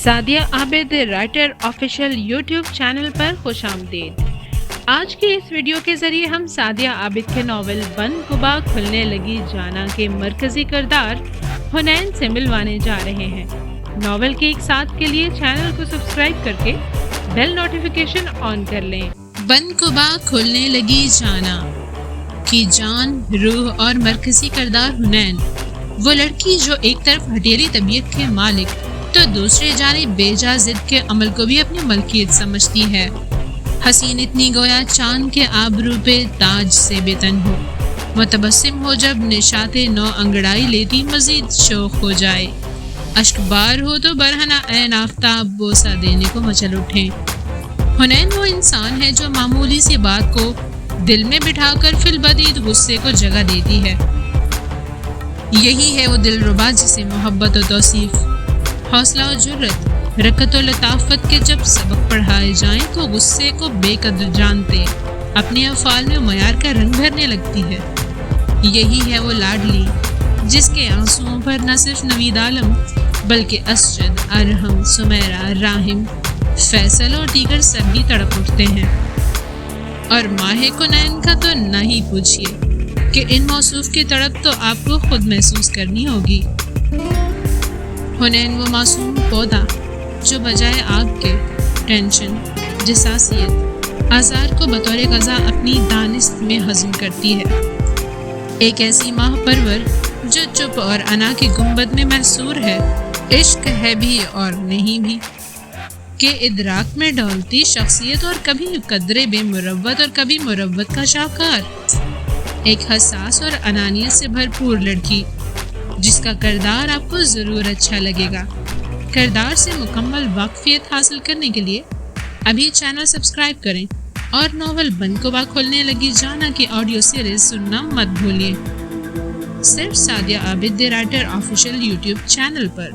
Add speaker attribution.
Speaker 1: سعدیہ عابد writer official YouTube channel پر خوش آمدید۔ آج کی اس ویڈیو کے ذریعے ہم سعدیہ عابد کے ناول بن قبا کھلنے لگی جانا کے مرکزی کردار حنین سے ملوانے جا رہے ہیں۔ ناول کے ایک ساتھ کے لیے چینل کو سبسکرائب کر کے بیل نوٹیفیکیشن آن کر لیں۔
Speaker 2: بن قبا کھلنے لگی جانا کی جان، روح اور مرکزی کردار حنین، وہ لڑکی جو ایک طرف ہٹیلی طبیعت کے مالک تو دوسرے جانب بے جا ضد کے عمل کو بھی اپنی ملکیت سمجھتی ہے۔ حسین اتنی گویا چاند کے آبرو پہ تاج سے بے تن ہو، متبسم ہو جب نشاط نو انگڑائی لیتی مزید شوق ہو جائے، اشک بار ہو تو برہنہ عین آفتاب بوسہ دینے کو مچل اٹھیں۔ حنین وہ انسان ہے جو معمولی سی بات کو دل میں بٹھا کر فی البدیہہ غصے کو جگہ دیتی ہے۔ یہی ہے وہ دلربا جسے محبت و توصیف، حوصلہ و جرت، رقت و لطافت کے جب سبق پڑھائے جائیں تو غصے کو بے قدر جانتے اپنے افعال میں معیار کا رنگ بھرنے لگتی ہے۔ یہی ہے وہ لاڈلی جس کے آنسوؤں پر نہ صرف نوید عالم بلکہ اسجد، ارحم، سمیرہ، راحم، فیصل اور دیگر سب بھی تڑپ اٹھتے ہیں۔ اور ماہ کنین کا تو نہ ہی پوچھیے کہ ان موصوف کی تڑپ تو آپ کو خود محسوس کرنی ہوگی۔ حنین وہ معصوم پودا جو بجائے آگ کے ٹینشن، جساسیت، آزار کو بطور غذا اپنی دانست میں ہضم کرتی ہے۔ ایک ایسی ماہ پرور جو چپ اور انا کے گنبد میں محصور ہے، عشق ہے بھی اور نہیں بھی کہ ادراک میں ڈولتی شخصیت، اور کبھی قدرے بے مروت اور کبھی مروت کا شاہکار، ایک حساس اور انانیت سے بھرپور لڑکی جس کا کردار آپ کو ضرور اچھا لگے گا۔ کردار سے مکمل واقفیت حاصل کرنے کے لیے ابھی چینل سبسکرائب کریں اور ناول بن قبا کھلنے لگی جانا کی آڈیو سیریز سننا مت بھولیے، صرف سعدیہ عابد رائٹر آفیشیل یوٹیوب چینل پر۔